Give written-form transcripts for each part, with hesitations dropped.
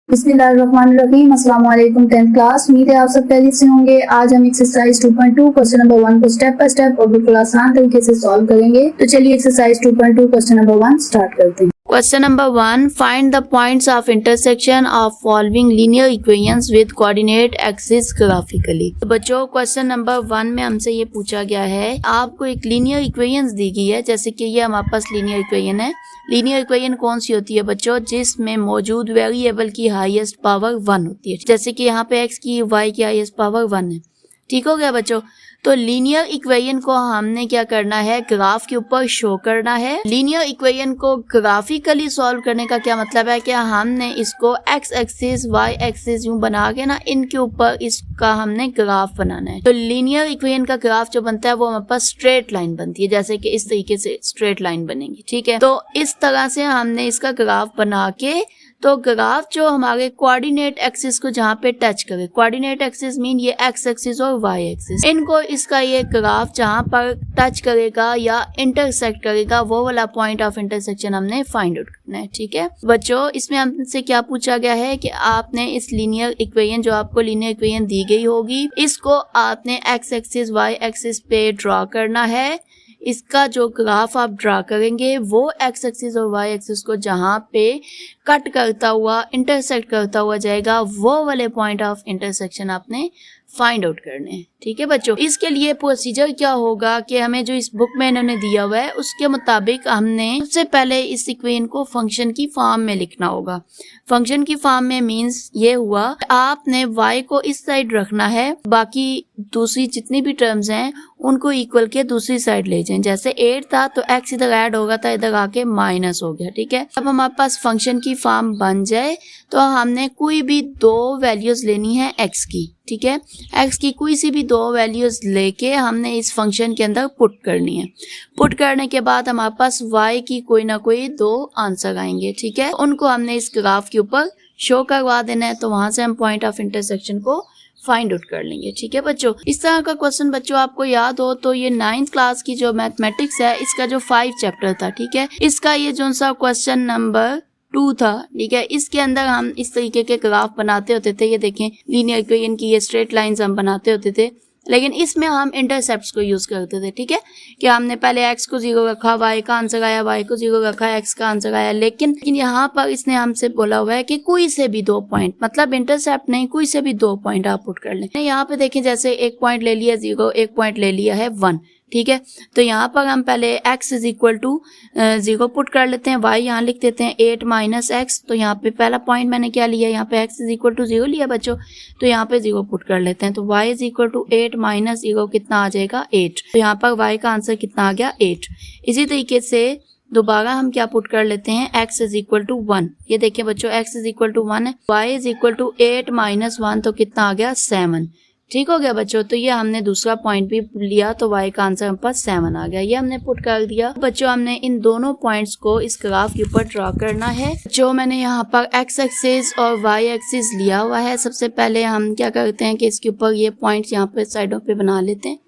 बिस्मिल्लाहिर्रहमानिर्रहीम। अस्सलाम वालेकुम 10th क्लास। उम्मीद है आप सब खैरियत से होंगे। आज हम एक्सरसाइज 2.2 क्वेश्चन नंबर 1 को स्टेप बाय स्टेप और बिल्कुल आसान तरीके से सॉल्व करेंगे। तो चलिए एक्सरसाइज 2.2 क्वेश्चन नंबर 1 स्टार्ट करते हैं। Question number 1. Find the points of intersection of following linear equations with coordinate axis graphically. तो बच्चों क्वेश्चन नंबर 1 में हमसे ये पूछा गया है, आपको एक लीनियर इक्वेशंस दी गई है, जैसे कि ये हमारे पास लीनियर इक्वेशन है। लीनियर इक्वेशन कौन सी होती है बच्चों? जिसमें मौजूद वेरिएबल की हाईएस्ट पावर 1 होती है, जैसे कि यहाँ पे x की y की हाईएस्ट पावर 1 है। ठीक हो गया बच्चों। तो लीनियर इक्वेशन को हमने क्या करना है, ग्राफ के ऊपर शो करना है। लीनियर इक्वेशन को ग्राफिकली सॉल्व करने का क्या मतलब है कि हमने इसको x एक्सिस y एक्सिस यूं बना के ना इनके ऊपर इसका हमने ग्राफ बनाना है। तो लीनियर इक्वेशन का ग्राफ जो बनता है वो हमारे पास स्ट्रेट लाइन बनती है, जैसे कि इस तरीके से स्ट्रेट लाइन बनेगी। ठीक है, तो इस तरह से हमने इसका ग्राफ बना के, तो ग्राफ जो हमारे कोऑर्डिनेट एक्सिस को जहाँ पे टच करे, कोऑर्डिनेट एक्सिस मीन ये एक्स एक्सिस और वाई एक्सिस, इनको इसका ये ग्राफ जहाँ पर टच करेगा या इंटरसेक्ट करेगा वो वाला पॉइंट ऑफ इंटरसेक्शन हमने फाइंड आउट करना है। ठीक है बच्चों, इसमें हमसे क्या पूछा गया है कि आपने इस लीनियर इक्वेशन, जो आपको लीनियर इक्वेशन दी गई होगी, इसको आपने एक्स एक्सिस वाई एक्सिस पे ड्रॉ करना है। इसका जो ग्राफ आप ड्रा करेंगे वो एक्स एक्सिस और वाई एक्सिस को जहाँ पे कट करता हुआ, इंटरसेक्ट करता हुआ जाएगा, वो वाले पॉइंट ऑफ इंटरसेक्शन आपने फाइंड आउट करने हैं। ठीक है बच्चों, इसके लिए प्रोसीजर क्या होगा कि हमें जो इस बुक में इन्होंने दिया हुआ है उसके मुताबिक हमने सबसे पहले इस इक्वेशन को फंक्शन की फॉर्म में लिखना होगा। फंक्शन की फॉर्म में मींस ये हुआ, आपने y को इस साइड रखना है, बाकी दूसरी जितनी भी टर्म्स हैं उनको इक्वल के दूसरी साइड ले जाएं। जैसे 8 था तो x इधर ऐड होगा था, इधर आके माइनस हो गया। ठीक है, अब हमारे पास फंक्शन की फॉर्म बन जाए तो हमने कोई भी दो वैल्यूज लेनी है x की। ठीक है, x की कोई सी भी दो वैल्यूज लेके हमने इस फंक्शन के अंदर पुट करनी है। पुट करने के बाद हमारे पास y की कोई ना कोई दो आंसर आएंगे। ठीक है, उनको हमने इस ग्राफ के ऊपर शो करवा देना है, तो वहां से हम पॉइंट ऑफ इंटरसेक्शन को फाइंड आउट कर लेंगे। ठीक है बच्चों, इस तरह का क्वेश्चन बच्चों आपको याद हो तो ये 9th क्लास की जो मैथमेटिक्स है इसका जो 5 चैप्टर था, ठीक है, इसका ये जो सा क्वेश्चन नंबर 2 था। ठीक है, इसके अंदर हम इस तरीके के ग्राफ बनाते होते थे। ये देखें, लीनियर इक्वेशन की ये स्ट्रेट लाइंस हम बनाते होते थे, लेकिन इसमें हम इंटरसेप्ट्स को यूज करते थे। ठीक है, कि हमने पहले x को 0 रखा, y का आंसर आया, y को 0 रखा, x का आंसर आया। लेकिन यहाँ पर इसने हमसे बोला हुआ है कि कोई से भी दो पॉइंट, मतलब इंटरसेप्ट नहीं, कोई से भी दो पॉइंट आप पुट कर लें। यहाँ पे देखें, जैसे एक पॉइंट ले लिया 0, एक पॉइंट ले लिया है 1। ठीक है, तो यहाँ पर हम पहले x is equal to 0 put कर लेते हैं, y यहाँ लिख देते हैं 8 माइनस एक्स। तो यहाँ पे पहला पॉइंट मैंने क्या लिया, यहाँ पे x इज इक्वल टू 0 लिया बच्चों, तो यहाँ पे 0 पुट कर लेते हैं। तो y is equal to 8 minus 0 कितना आ जाएगा, 8। तो यहाँ पर y का आंसर कितना आ गया, 8। इसी तरीके से दोबारा हम क्या पुट कर लेते हैं, x इज इक्वल टू 1। ये देखिए बच्चों, x इज इक्वल टू 1 है, y is equal to 8 minus 1, तो कितना आ गया, 7। ठीक हो गया बच्चों, तो ये हमने दूसरा पॉइंट भी लिया, तो y का आंसर हम पास 7 आ गया। ये हमने पुट कर दिया। बच्चों हमने इन दोनों पॉइंट्स को इस ग्राफ के ऊपर ड्रॉ करना है। जो मैंने यहाँ पर x एक्सिस और y एक्सिस लिया हुआ है, सबसे पहले हम क्या करते हैं कि इसके ऊपर ये पॉइंट्स यहाँ पे साइडों पे बना लेते हैं,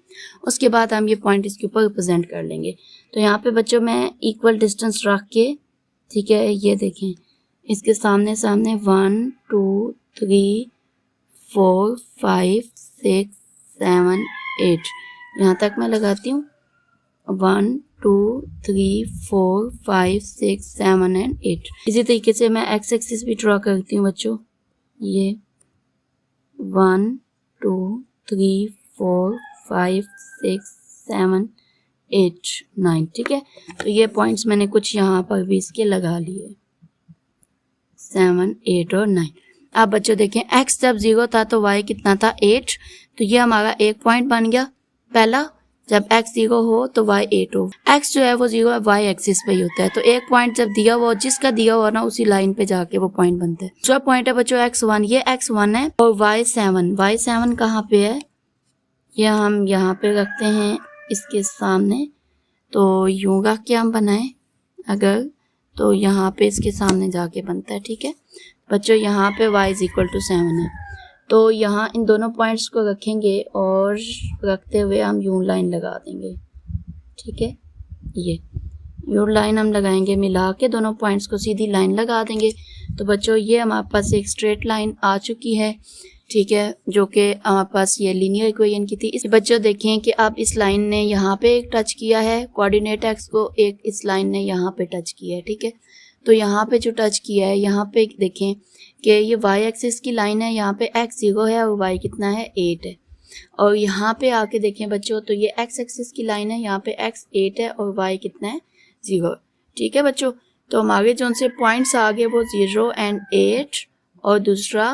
उसके बाद हम ये पॉइंट इसके ऊपर रिप्रेजेंट कर लेंगे। तो यहाँ पे बच्चों मैं इक्वल डिस्टेंस रख के, ठीक है, ये देखें, इसके सामने सामने 1 2 3 4 5 6 7 8 यहाँ तक मैं लगाती हूँ, 1 2 3 4 5 6 7 एंड 8। इसी तरीके से मैं एक्स एक्सिस भी ड्रॉ करती हूँ बच्चों, ये 1 2 3 4 5 6 7 8 9। ठीक है, तो ये पॉइंट्स मैंने कुछ यहाँ पर भी इसके लगा लिए, 7 8 और 9। अब बच्चों देखें, x जब 0 था तो y कितना था, 8। तो ये हमारा एक पॉइंट बन गया पहला, जब x 0 हो तो y 8 हो। x जो है वो 0 y एक्सिस पे ही होता है, तो एक पॉइंट जब दिया हुआ, जिसका दिया हुआ ना उसी लाइन पे जाके वो पॉइंट बनता है। जो पॉइंट है बच्चों x1, ये x1 है, और y7 कहाँ पे है, ये हम यहाँ पे रखते हैं इसके सामने। तो यूं रख के हम बनाए अगर, तो यहाँ पे इसके सामने जाके बनता है। ठीक है बच्चों, यहाँ पे y इज इक्वल टू 7 है, तो यहाँ इन दोनों पॉइंट्स को रखेंगे और रखते हुए हम यूं लाइन लगा देंगे। ठीक है, ये ये लाइन हम लगाएंगे मिला के, दोनों पॉइंट्स को सीधी लाइन लगा देंगे। तो बच्चों ये हमारे पास एक स्ट्रेट लाइन आ चुकी है, ठीक है, जो कि हमारे पास ये लीनियर इक्वेशन की थी। इस बच्चों देखें कि अब इस लाइन ने यहाँ पे एक टच किया है कोऑर्डिनेट एक्स को, एक इस लाइन ने यहाँ पे टच किया है, ठीक है। तो यहाँ पे जो टच किया है, यहाँ पे देखें कि ये वाई एक्सिस की लाइन है, यहाँ पे एक्स 0 है और वाई कितना है 8 है। और यहाँ पे आके देखें बच्चों तो ये एक्स एक्सिस की लाइन है, यहाँ पे एक्स 8 है और वाई कितना है 0, ठीक है बच्चों। तो हमारे जो उनसे पॉइंट्स आ गए वो 0 एंड 8 और दूसरा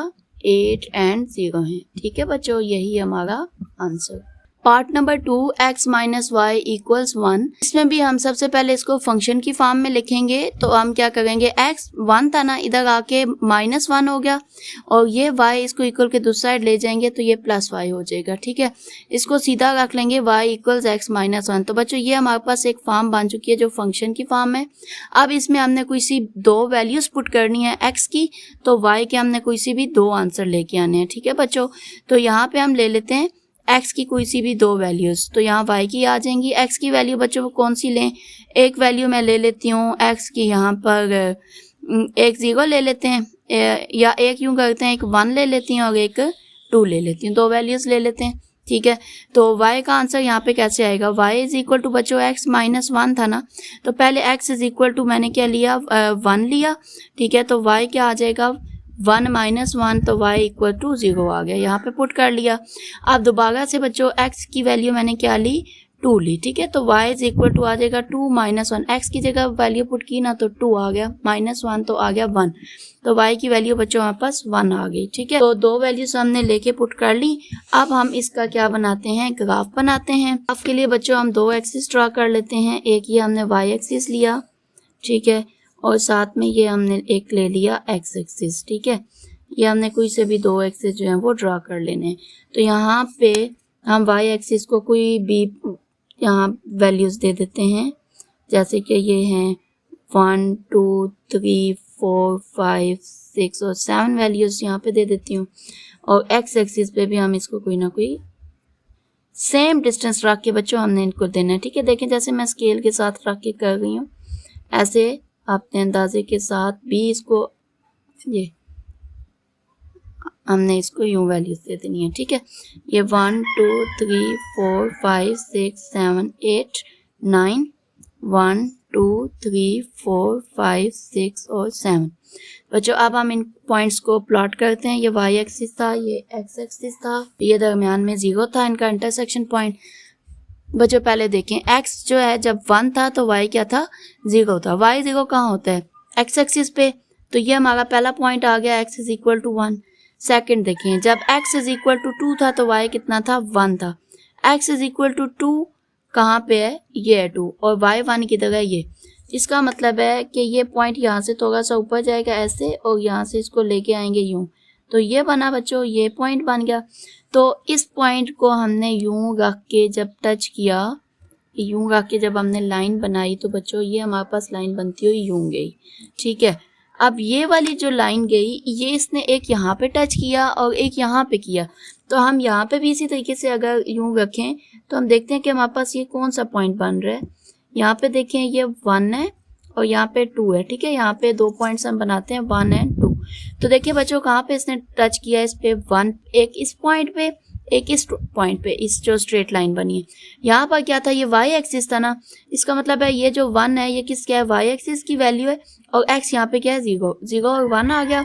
8 एंड 0 है, ठीक है बच्चों। यही हमारा answer. Part number 2 x minus y equals 1। इसमें भी हम सबसे पहले इसको फंक्शन की फॉर्म में लिखेंगे। तो हम क्या करेंगे, x 1 था ना, इधर आके -1 हो गया और ये y इसको इक्वल के दूसरी साइड ले जाएंगे तो ये +y हो जाएगा, ठीक है। इसको सीधा रख लेंगे y इक्वल्स x माइनस 1। तो बच्चों ये हमारे पास एक फॉर्म बन चुकी है जो फंक्शन की फॉर्म है। अब इसमें हमने कोई सी 2 वैल्यूज पुट करनी है x की, तो y के हमने कोई सी भी 2 आंसर लेके आने हैं, ठीक है बच्चों। तो यहाँ पे हम ले लेते हैं x की कोई सी भी 2 वैल्यूज, तो यहाँ y की आ जाएंगी। x की वैल्यू बच्चों को कौन सी लें, एक वैल्यू मैं ले लेती हूँ x की, यहाँ पर एक 0 ले लेते हैं या एक यूँ करते हैं, एक 1 ले लेती हूँ और एक 2 ले लेती हूँ, 2 वैल्यूज ले लेते हैं, ठीक है। तो y का आंसर यहाँ पे कैसे आएगा, y इज इक्वल टू बच्चों x माइनस 1 था ना, तो पहले x इज इक्वल टू मैंने क्या लिया 1 लिया, ठीक है। तो y क्या आ जाएगा 1 माइनस 1, तो y इक्वल टू 0 आ गया, यहाँ पे पुट कर लिया। अब दोबारा से बच्चों x की वैल्यू मैंने क्या ली 2 ली, ठीक है। तो y इज इक्वल टू आ जाएगा 2 माइनस 1, x की जगह वैल्यू पुट की ना तो 2 आ गया, -1 तो आ गया 1, तो y की वैल्यू बच्चों हमारे पास 1 आ गई, ठीक है। तो 2 वैल्यूज हमने लेके पुट कर ली। अब हम इसका क्या बनाते हैं, ग्राफ बनाते हैं। ग्राफ के लिए बच्चों हम 2 एक्सिस ड्रा कर लेते हैं। एक ये हमने y एक्सिस लिया, ठीक है, और साथ में ये हमने एक ले लिया x एक्सिस, ठीक है। ये हमने कोई से भी 2 एक्सिस जो हैं वो ड्रा कर लेने हैं। तो यहाँ पे हम y एक्सिस को कोई भी यहाँ वैल्यूज दे देते हैं, जैसे कि ये हैं 1 2 3 4 5 6 और 7 वैल्यूज यहाँ पे दे देती हूँ। और x एक्सिस पे भी हम इसको कोई ना कोई सेम डिस्टेंस रख के बच्चों हमने इनको देना है, ठीक है। देखें जैसे मैं स्केल के साथ रख के कर रही हूँ, ऐसे अपने अंदाजे के साथ भी इसको ये हमने इसको यूं वैल्यूज दे देनी है, ठीक है। ये 1 2 3 4 5 6 7 8 9 1 2 3 4 5 6 और 7 बच्चों। अब हम इन पॉइंट्स को प्लॉट करते हैं। ये y एक्सिस था, ये x एक्सिस था, ये दरमियान में 0 था, इनका इंटरसेक्शन पॉइंट। बच्चों पहले देखें x जो है जब 1 था तो y क्या था 0 था। y 0 कहाँ होता है x एक्सिस पे, तो ये हमारा पहला पॉइंट आ गया x is equal to 1। Second देखें जब x इज इक्वल टू 2 था तो y कितना था 1 था। x इज इक्वल टू 2 कहाँ पे है, ये है 2, और y 1 की जगह ये। इसका मतलब है कि ये पॉइंट यहाँ से थोड़ा सा ऊपर जाएगा ऐसे, और यहाँ से इसको लेके आएंगे यूं, तो ये बना बच्चों, ये पॉइंट बन गया। तो इस पॉइंट को हमने यूं रख के जब टच किया, यूं रख के जब हमने लाइन बनाई, तो बच्चों ये हमारे पास लाइन बनती हुई यूं गई, ठीक है। अब ये वाली जो लाइन गई, ये इसने एक यहाँ पे टच किया और एक यहाँ पे किया, तो हम यहाँ पे भी इसी तरीके से अगर यूं रखें तो हम देखते हैं कि हमारे पास ये कौन सा पॉइंट बन रहा है। यहाँ पे देखें ये 1 है और यहाँ पे 2 है, ठीक है। यहाँ पे 2 पॉइंट्स हम बनाते हैं 1 एंड 2। तो देखिए बच्चों कहाँ पे इसने टच किया, इस पे 1, एक इस पॉइंट पे, एक इस पॉइंट पे, इस जो स्ट्रेट लाइन बनी है। यहाँ पर क्या था, ये y एक्सिस था ना, इसका मतलब है ये जो 1 है ये किसका है, y एक्सिस की वैल्यू है, और x यहाँ पे क्या है 0, 0 और 1 आ गया।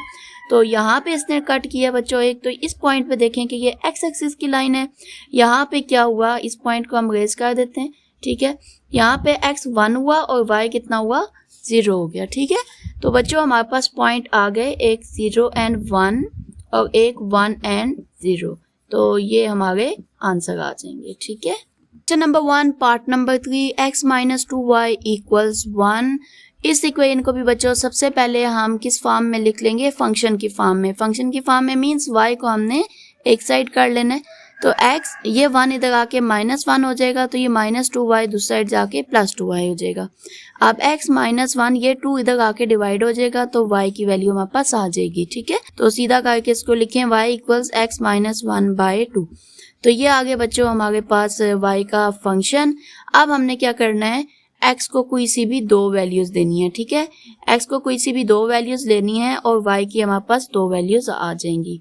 तो यहाँ पे इसने कट किया बच्चों एक, तो इस पॉइंट पे देखें कि ये x एक्सिस की लाइन है। यहाँ पे क्या हुआ, इस पॉइंट को हम रेज कर देते हैं, ठीक है। यहाँ पे x 1 हुआ और y कितना हुआ 0 हो गया, ठीक है। तो बच्चों हमारे पास पॉइंट आ गए, एक 0 एंड 1 और एक 1 एंड 0, तो ये हमारे आंसर आ जाएंगे, ठीक है। Question number 1 part number 3 x minus 2y equals 1। इस इक्वेशन को भी बच्चों सबसे पहले हम किस फॉर्म में लिख लेंगे, फंक्शन की फॉर्म में। फंक्शन की फॉर्म में मीन्स y को हमने एक साइड कर लेना है, तो x ये 1 इधर आके -1 हो जाएगा, तो ये -2y दूसरी साइड जाके +2y हो जाएगा। अब x -1 ये 2 इधर आके डिवाइड हो जाएगा, तो y की वैल्यू हमारे पास आ जाएगी, ठीक है। तो सीधा करके इसको लिखें y इक्वल्स x -1/2। तो ये आगे बच्चों हमारे पास y का फंक्शन। अब हमने क्या करना है, x को कोई सी भी 2 वैल्यूज देनी है, ठीक है। x को कोई सी भी 2 वैल्यूज लेनी है और y की हमारे पास 2 वैल्यूज आ जाएंगी।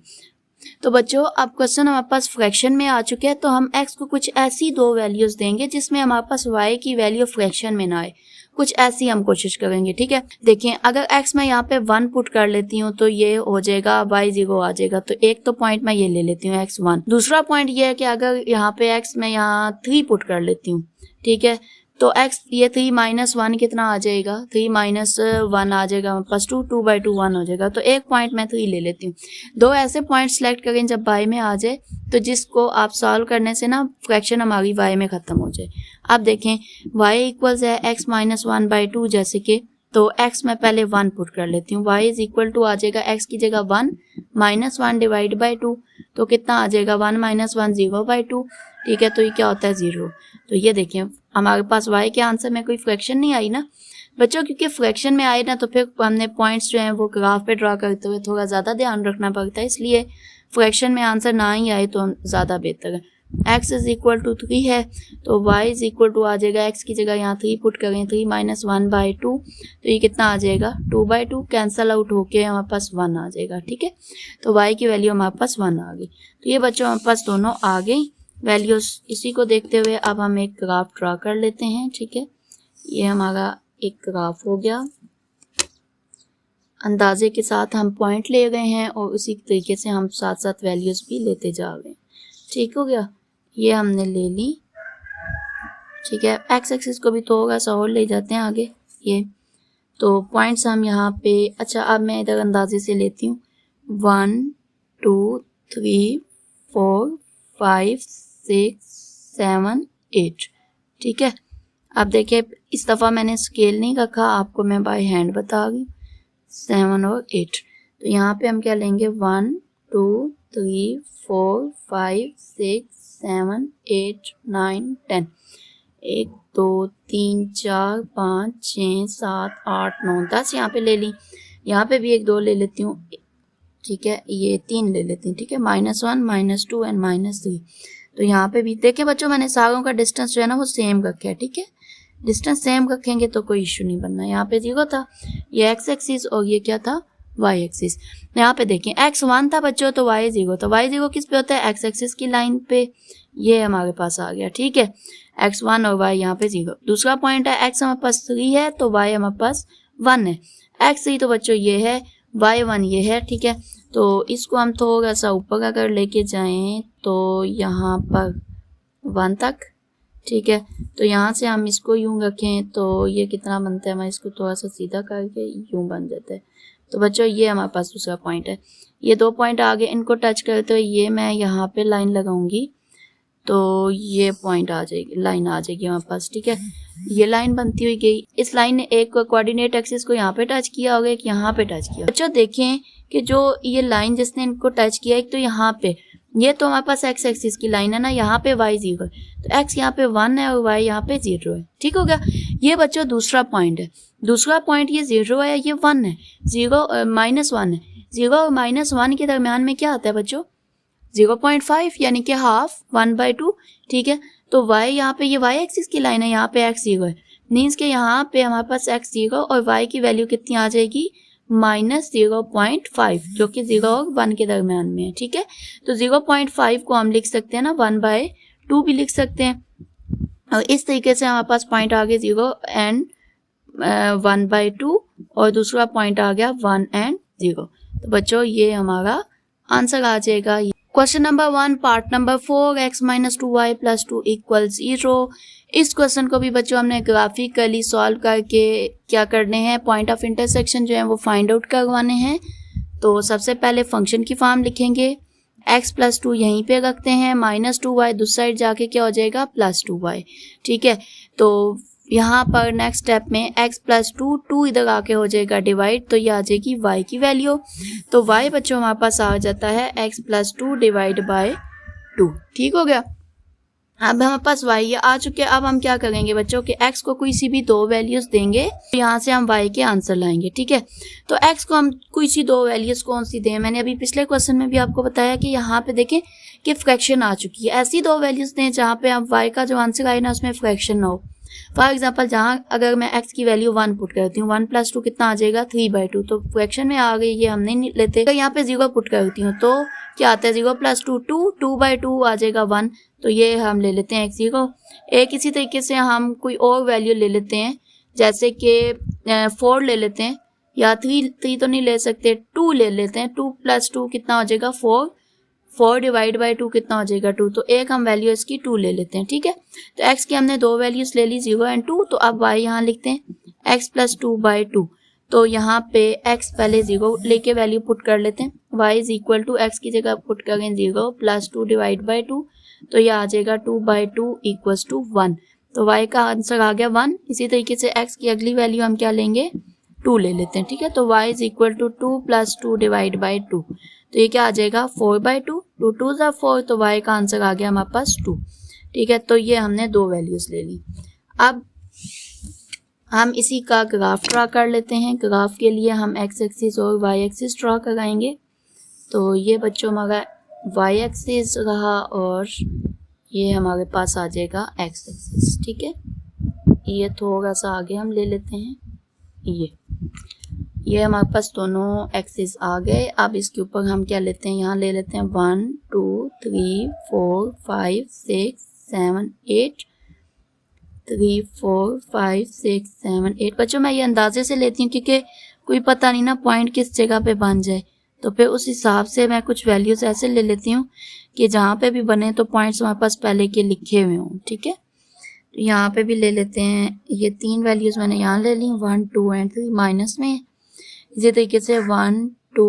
तो बच्चों अब क्वेश्चन हमारे पास फ्रैक्शन में आ चुके हैं, तो हम x को कुछ ऐसी 2 वैल्यूज देंगे जिसमें हमारे पास y की वैल्यू फ्रैक्शन में ना आए, कुछ ऐसी हम कोशिश करेंगे, ठीक है। देखिए अगर x मैं यहाँ पे 1 पुट कर लेती हूँ तो ये हो जाएगा y 0 आ जाएगा, तो एक तो पॉइंट मैं ये ले लेती हूँ x 1। दूसरा पॉइंट ये है कि अगर यहाँ पे x मैं यहाँ 3 पुट कर लेती हूँ, ठीक है, तो x ये 3 माइनस 1 कितना आ जाएगा, 3 माइनस 1 आ जाएगा प्लस 2, 2 बाई 2 1 हो जाएगा, तो एक पॉइंट मैं 3 ले लेती हूँ। 2 ऐसे पॉइंट सेलेक्ट करें जब y में आ जाए, तो जिसको आप सॉल्व करने से ना फ्रैक्शन हमारी y में खत्म हो जाए। आप देखें y इक्वल्स है x माइनस 1 बाई 2 जैसे कि, तो x मैं पहले 1 पुट कर लेती हूँ, y इज इक्वल टू आ जाएगा x की जगह 1 माइनस 1 डिवाइड बाई 2, तो कितना आ जाएगा 1 माइनस 1 0 बाई 2, ठीक है, तो ये क्या होता है 0। तो ये देखिए हमारे पास y के आंसर में कोई फ्रैक्शन नहीं आई ना बच्चों, क्योंकि फ्रैक्शन में आए ना तो फिर हमने पॉइंट्स जो हैं वो ग्राफ पे ड्रा करते हुए थोड़ा ज़्यादा ध्यान रखना पड़ता है, इसलिए फ्रैक्शन में आंसर ना ही आए तो ज़्यादा बेहतर है। x इज इक्वल टू 3 है तो y इज इक्वल टू आ जाएगा, x की जगह यहाँ 3 पुट करें, 3 माइनस 1 बाई 2, तो ये कितना आ जाएगा 2 बाई 2, कैंसल आउट होके हमारे पास 1 आ जाएगा, ठीक है। तो y की वैल्यू हमारे पास 1 आ गई। तो ये बच्चों हमारे पास दोनों आ गई वैल्यूज। इसी को देखते हुए अब हम एक ग्राफ ड्रा कर लेते हैं, ठीक है। ये हमारा एक ग्राफ हो गया, अंदाजे के साथ हम पॉइंट ले गए हैं और उसी तरीके से हम साथ साथ वैल्यूज भी लेते जा रहे हैं, ठीक हो गया। ये हमने ले ली, ठीक है। एक्स एक्सिस को भी थोड़ा सा और ले जाते हैं आगे, ये तो पॉइंट्स हम यहाँ पे, अच्छा अब मैं इधर अंदाजे से लेती हूँ 1 2 3 4 5 6 7 8, ठीक है। अब देखिए इस दफ़ा मैंने स्केल नहीं रखा, आपको मैं बाय हैंड बता रही हूँ 7 और 8। तो यहाँ पे हम क्या लेंगे 1 2 3 4 5 6 7 8 9 10, 1 2 3 4 5 6 7 8 9 10 यहाँ पे ले ली, यहाँ पे भी 1 2 ले लेती हूँ, ठीक है, ये 3 ले लेती हूँ, ठीक है, -1 -2 एंड -3। तो यहाँ पे भी देखिए बच्चों मैंने सारों का डिस्टेंस जो है ना वो सेम रखा है, ठीक है। डिस्टेंस सेम रखेंगे तो कोई इशू नहीं बनना। यहाँ पे 0 था, ये एक्स एक्सिस और ये क्या था y एक्सिस। यहाँ पे देखें x 1 था बच्चों तो y 0 था, y 0 किस पे होता है x एक्सिस की लाइन पे, ये हमारे पास आ गया, ठीक है। x 1 और y यहाँ पे 0। दूसरा पॉइंट है x हमारे पास 3 है तो y हमारे पास 1 है, x 3 तो बच्चों ये है, y 1 ये है, ठीक है। तो इसको हम थोड़ा सा ऊपर अगर लेके जाएं तो यहाँ पर 1 तक, ठीक है। तो यहाँ से हम इसको यूं रखें तो ये कितना बनता है, मैं इसको थोड़ा सा सीधा करके यूं बन जाता है। तो बच्चों ये हमारे पास दूसरा पॉइंट है, ये 2 पॉइंट आगे इनको टच करते हुए ये मैं यहाँ पे लाइन लगाऊंगी तो ये पॉइंट आ जाएगी, लाइन आ जाएगी हमारे पास, ठीक है। ये लाइन बनती हुई गई, इस लाइन ने एक कोऑर्डिनेट एक्सिस को यहाँ पे टच किया और एक यहाँ पे टच किया। बच्चों देखें कि जो ये लाइन जिसने इनको टच किया, एक तो यहाँ पे, ये तो हमारे पास एक्स एक्सिस की लाइन है ना, यहाँ पे y 0 है तो x यहाँ पे 1 है और y यहाँ पे 0 है, ठीक हो गया। ये बच्चों दूसरा पॉइंट है, दूसरा पॉइंट ये 0 है, ये 1 है, 0 -1 है, 0 और -1 के दरम्यान में क्या आता है बच्चों 0.5 यानी कि हाफ 1/2, ठीक है। तो y यहाँ पे, ये y एक्सिस की लाइन है, यहाँ पे x 0 है, मीन्स के यहाँ पे हमारे पास x 0 और y की वैल्यू कितनी आ जाएगी -0.5, जो कि 0 और 1 के दरम्यान में है, ठीक है। तो 0.5 को हम लिख सकते हैं ना 1/2 भी लिख सकते हैं, और इस तरीके से हमारे पास पॉइंट आ गए 0 एंड 1/2 और दूसरा पॉइंट आ गया 1 एंड 0। तो बच्चों ये हमारा आंसर आ जाएगा। Question number 1 part number 4 x - 2y + 2 = 0। इस क्वेश्चन को भी बच्चों हमने ग्राफिकली सॉल्व करके क्या करने हैं, पॉइंट ऑफ इंटरसेक्शन जो है वो फाइंड आउट करवाने हैं। तो सबसे पहले फंक्शन की फॉर्म लिखेंगे, x + 2 यहीं पे रखते हैं, -2y दूसरी साइड जाके क्या हो जाएगा +2y, ठीक है। तो यहाँ पर नेक्स्ट स्टेप में x + 2 इधर आके हो जाएगा डिवाइड, तो ये आ जाएगी y की वैल्यू। तो y बच्चों हमारे पास आ जाता है x + 2 / 2, ठीक हो गया। अब हमारे पास y ये आ चुके हैं। अब हम क्या करेंगे बच्चों कि x को कोई सी भी 2 वैल्यूज देंगे, तो यहाँ से हम y के आंसर लाएंगे, ठीक है। तो x को हम कोई सी 2 वैल्यूज कौन सी दें, मैंने अभी पिछले क्वेश्चन में भी आपको बताया कि यहाँ पे देखें कि फ्रैक्शन आ चुकी है, ऐसी 2 वैल्यूज दें जहाँ पे हम y का जो आंसर आए ना उसमें फ्रैक्शन ना हो। फॉर एग्जांपल जहाँ अगर मैं x की वैल्यू 1 पुट करती हूँ, 1 + 2 कितना आ जाएगा 3/2, तो फ्रैक्शन में आ गई, ये हम नहीं लेते। अगर यहाँ पे 0 पुट करती हूँ तो क्या आता है, 0 + 2 2, 2/2 आ जाएगा 1, तो ये हम ले लेते हैं x0। एक इसी तरीके से हम कोई और वैल्यू ले लेते हैं, जैसे कि 4 ले लेते हैं, या 3 तो नहीं ले सकते, 2 ले लेते हैं। 2 + 2 कितना हो जाएगा 4, 4 / 2 कितना हो जाएगा 2, तो एक हम वैल्यू इसकी 2 ले लेते हैं, ठीक है। तो x की हमने दो वैल्यूज ले ली, 0 और 2, तो अब y यहाँ लिखते हैं x + 2/2। तो यहाँ पे x पहले 0 लेके वैल्यू पुट कर लेते हैं, y = x की जगह पुट करें 0 + 2 / 2, तो यह आ जाएगा 2/2 = 1, तो y का आंसर आ गया 1। इसी तरीके से x की अगली वैल्यू हम क्या लेंगे, 2 ले लेते हैं, ठीक है। तो y = 2 + 2 / 2, तो ये क्या आ जाएगा 4/2, 2 2 = 4, तो y का आंसर आ गया हमारे पास 2, ठीक है। तो ये हमने दो वैल्यूज ले ली। अब हम इसी का ग्राफ ड्रा कर लेते हैं। ग्राफ के लिए हम x एक्सिस और y एक्सिस ड्रा कराएंगे। तो ये बच्चों हमारा y एक्सिस रहा और ये हमारे पास आ जाएगा x एक्सिस, ठीक है। ये थोड़ा सा आगे हम ले लेते हैं, ये हमारे पास दोनों एक्सिस आ गए। अब इसके ऊपर हम क्या लेते हैं, यहाँ ले लेते हैं 1 2 3 4 5 6 7 8, 3 4 5 6 7 8। बच्चों मैं ये अंदाजे से लेती हूँ क्योंकि कोई पता नहीं ना पॉइंट किस जगह पे बन जाए, तो फिर उस हिसाब से मैं कुछ वैल्यूज ऐसे ले लेती हूँ कि जहाँ पे भी बने तो पॉइंट्स हमारे पास पहले के लिखे हुए हों, ठीक है। तो यहाँ पे भी ले लेते हैं, ये 3 वैल्यूज मैंने यहाँ ले ली, 1 2 और 3 माइनस में। इसी तरीके से 1 2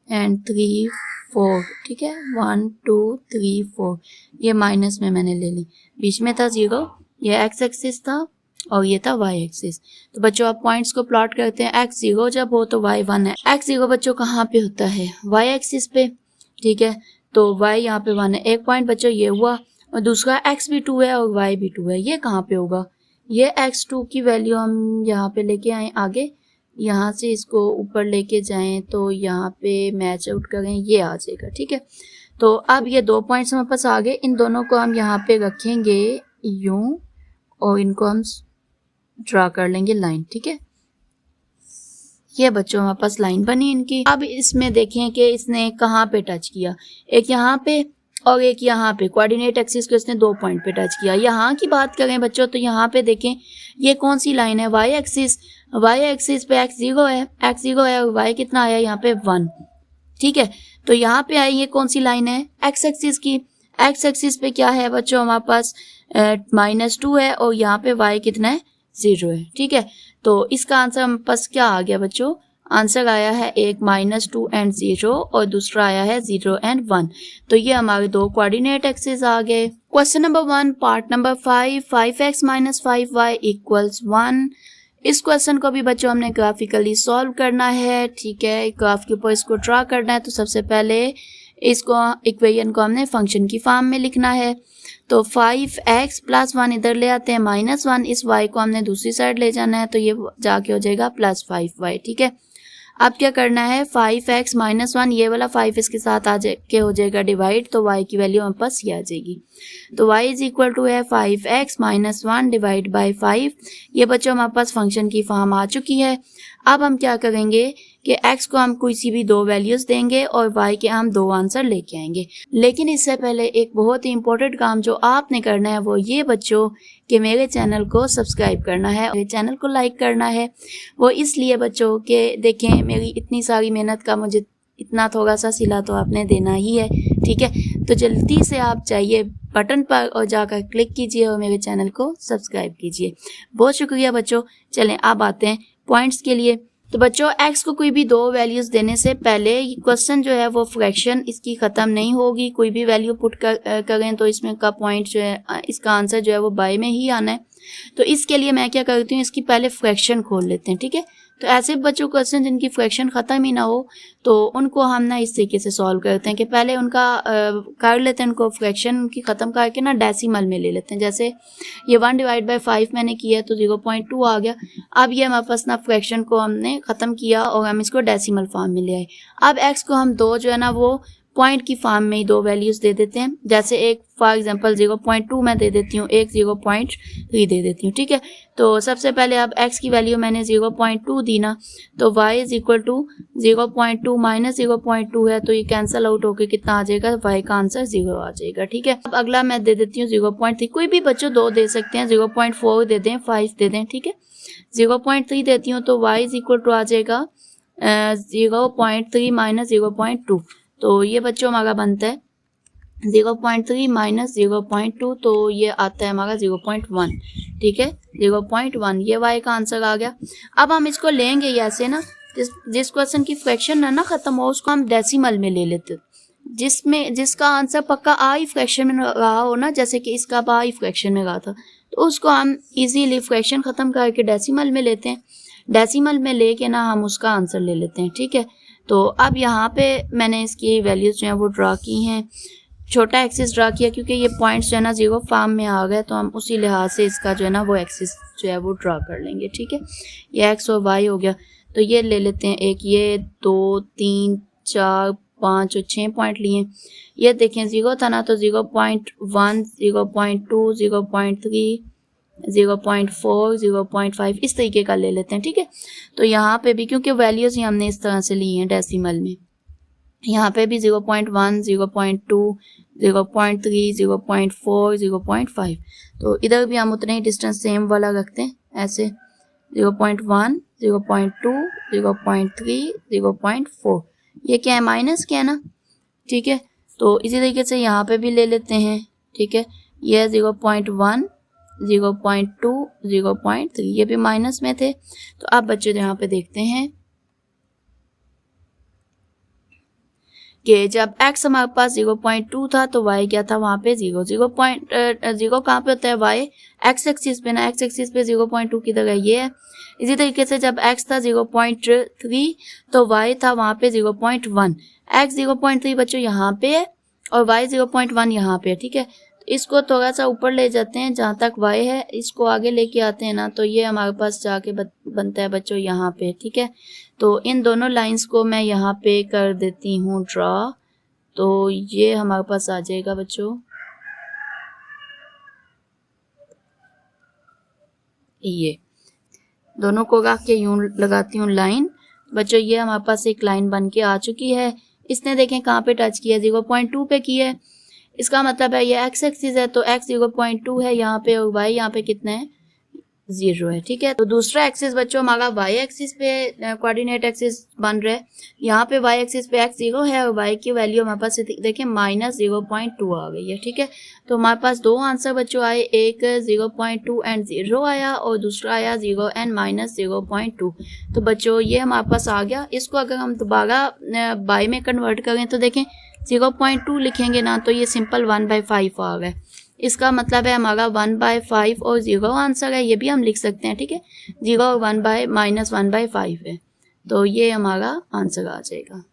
और 3 4, ठीक है, 1 2 3 4, ये माइनस में मैंने ले ली। बीच में था 0, ये x एक्सिस था और ये था y एक्सिस। तो बच्चों आप पॉइंट्स को प्लॉट करते हैं, x 0 जब हो तो y 1 है। x 0 बच्चों कहाँ पे होता है, y एक्सिस पे, ठीक है। तो y यहाँ पे 1 है, एक पॉइंट बच्चों ये हुआ, और दूसरा x भी 2 है और y भी 2 है, ये कहाँ पे होगा, ये x2 की वैल्यू हम यहाँ पे लेके आए आगे, यहाँ से इसको ऊपर लेके जाएं तो यहाँ पे मैच आउट करें, ये आ जाएगा, ठीक है। तो अब ये 2 पॉइंट्स हमारे पास आ गए, इन दोनों को हम यहाँ पे रखेंगे यूं और इनको हम ड्रा कर लेंगे लाइन, ठीक है। ये बच्चों हमारे पास लाइन बनी इनकी। अब इसमें देखें कि इसने कहाँ पे टच किया, एक यहाँ पे और एक यहाँ पे, कोऑर्डिनेट एक्सिस को इसने 2 पॉइंट पे टच किया। यहाँ की बात करें बच्चों तो यहाँ पे देखें ये कौन सी लाइन है, y एक्सिस, y एक्सिस पे x 0 है, और y कितना आया यहाँ पे 1, ठीक है। तो यहाँ पे आई ये कौन सी लाइन है, x एक्सिस की। x एक्सिस पे क्या है बच्चों हमारे पास -2 है और यहाँ पे y कितना है 0 है, ठीक है। तो इसका आंसर हमारे पास क्या आ गया बच्चों, आंसर आया है एक -2 और 0 और दूसरा आया है 0 और 1। तो ये हमारे दो कोऑर्डिनेट एक्सिस आ गए। Question number 1 part number 5, 5x - 5y = 1। इस क्वेश्चन को भी बच्चों हमने ग्राफिकली सॉल्व करना है, ठीक है। ग्राफ के ऊपर इसको ड्रा करना है, तो सबसे पहले इसको इक्वेशन को हमने फंक्शन की फॉर्म में लिखना है। तो 5x + 1 इधर ले आते हैं, -1, इस y को हमने दूसरी साइड ले जाना है, तो ये जाके हो जाएगा +5y, ठीक है। अब क्या करना है, 5x - 1, ये वाला 5 इसके साथ आ के हो जाएगा डिवाइड, तो y की वैल्यू हमारे पास ये आ जाएगी। तो y = है 5x - 1 / 5। ये बच्चों हमारे पास फंक्शन की फॉर्म आ चुकी है। अब हम क्या करेंगे कि x को हम कोई सी भी 2 वैल्यूज देंगे और y के हम 2 आंसर लेके आएंगे। लेकिन इससे पहले एक बहुत ही इंपॉर्टेंट काम जो आपने करना है वो ये बच्चों कि मेरे चैनल को सब्सक्राइब करना है, मेरे चैनल को लाइक करना है। वो इसलिए बच्चों कि देखें मेरी इतनी सारी मेहनत का मुझे इतना थोड़ा सा सिला तो आपने देना ही है, ठीक है। तो जल्दी से आप जाइए बटन पर और जाकर क्लिक कीजिए और मेरे चैनल को सब्सक्राइब कीजिए। बहुत शुक्रिया बच्चों। चलें अब आते हैं पॉइंट्स के लिए। तो बच्चों x को कोई भी 2 वैल्यूज देने से पहले क्वेश्चन जो है वो फ्रैक्शन इसकी ख़त्म नहीं होगी। कोई भी वैल्यू पुट करें तो इसमें का पॉइंट जो है, इसका आंसर जो है वो बाय में ही आना है। तो इसके लिए मैं क्या करती हूँ, इसकी पहले फ्रैक्शन खोल लेते हैं, ठीक है। तो ऐसे बच्चों क्वेश्चन जिनकी फ्रैक्शन ख़त्म ही ना हो तो उनको हम ना इस तरीके से सॉल्व करते हैं कि पहले उनका कर लेते हैं, उनको फ्रैक्शन की ख़त्म करके ना डेसिमल में ले लेते हैं। जैसे ये 1 / 5 मैंने किया तो 0.2 आ गया। अब ये हमारे पास ना फ्रैक्शन को हमने ख़त्म किया और हम इसको डेसिमल फॉर्म में ले आए। अब x को हम 2 जो है ना वो पॉइंट की फॉर्म में ही दो वैल्यूज दे देते हैं। जैसे एक फॉर एग्जांपल 0.2 मैं दे देती हूँ, एक 0.3 दे देती हूँ, ठीक है। तो सबसे पहले अब x की वैल्यू मैंने 0.2 दी ना, तो y is equal to 0.2 minus 0.2 है, तो ये कैंसिल आउट होकर कितना आ जाएगा, y का आंसर 0 आ जाएगा, ठीक है। अब अगला मैं दे देती हूँ 0.3, कोई भी बच्चों दो दे सकते हैं, 0.4 दे दें, 5 दे दें, ठीक है। 0.3 देती हूँ तो y इज इक्वल टू आ जाएगा 0.3 माइनस 0.2, तो ये बच्चों हमारा बनता है 0.3 माइनस 0.2, तो ये आता है हमारा 0.1, ठीक है, 0.1, ये y का आंसर आ गया। अब हम इसको लेंगे ऐसे ना, जिस क्वेश्चन की फ्रैक्शन है ना खत्म हो, उसको हम डेसिमल में ले लेते, जिसका आंसर पक्का i फ्रैक्शन में रहा हो ना, जैसे कि इसका i फ्रैक्शन में रहा था, तो उसको हम इजीली फ्रैक्शन खत्म करके डेसिमल में लेते हैं। डेसिमल में लेके ना हम उसका आंसर ले लेते हैं, ठीक है। तो अब यहाँ पे मैंने इसकी वैल्यूज जो है वो ड्रा की हैं, छोटा एक्सिस ड्रा किया क्योंकि ये पॉइंट्स जो है ना 0 फॉर्म में आ गए, तो हम उसी लिहाज से इसका जो है ना वो एक्सिस जो है वो ड्रा कर लेंगे, ठीक है। ये x और y हो गया, तो ये ले लेते हैं, एक ये 2 3 4 5 और 6 पॉइंट लिए। ये देखें 0 था ना, तो 0.1 0.2 0.3 0.4 0.5 इस तरीके का ले लेते हैं, ठीक है। तो यहाँ पे भी क्योंकि वैल्यूज ही हमने इस तरह से ली हैं डेसिमल में, यहाँ पे भी 0.1 0.2 0.3 0.4 0.5, तो इधर भी हम उतने ही डिस्टेंस सेम वाला रखते हैं, ऐसे 0.1 0.2 0.3 0.4, ये क्या है, माइनस क्या है ना, ठीक है। तो इसी तरीके से यहाँ पे भी ले लेते हैं, ठीक है। ये 0.1 0.2 0.3 ये भी माइनस में थे, तो अब बच्चों यहाँ पे देखते हैं कि जब x हमारे पास 0.2 था तो y क्या था, वहाँ पे 0 कहाँ पे होता है, y x एक्सिस पे ना, x एक्सिस पे 0.2 की जगह ये है। इसी तरीके से जब x था 0.3 तो y था वहाँ पे 0.1, x 0.3 बच्चों यहाँ पे है और y 0.1 यहाँ पे है, ठीक है। इसको थोड़ा सा ऊपर ले जाते हैं, जहाँ तक y है इसको आगे लेके आते हैं ना, तो ये हमारे पास जाके बनता है बच्चों यहाँ पे, ठीक है। तो इन दोनों लाइंस को मैं यहाँ पे कर देती हूँ ड्रा, तो ये हमारे पास आ जाएगा बच्चों, ये दोनों को रख के यूं लगाती हूँ लाइन बच्चों, ये हमारे पास एक लाइन बन के आ चुकी है। इसने देखें कहाँ पे टच किया, 0.2 पे किया है, इसका मतलब है ये x एक्सिस है, तो x 0.2 है यहाँ पे और y यहाँ पे कितना है, 0 है, ठीक है। तो दूसरा एक्सिस बच्चों हमारा y एक्सिस पे कोऑर्डिनेट एक्सिस बन रहा है, यहाँ पे y एक्सिस पे x 0 है और y की वैल्यू हमारे पास देखें माइनस 0.2 आ गई है, ठीक है। तो हमारे पास दो आंसर बच्चों आए, एक 0.2 एंड 0 आया और दूसरा आया 0 एंड माइनस 0.2। तो बच्चों ये हमारे पास आ गया। इसको अगर हम दोबारा बाय में कन्वर्ट करें तो देखें 0.2 लिखेंगे ना, तो ये सिंपल 1/5 आ गया। इसका मतलब है हमारा 1/5 और 0 आंसर है, ये भी हम लिख सकते हैं, ठीक है। 0 और 1/-1/5 है, तो ये हमारा आंसर आ जाएगा।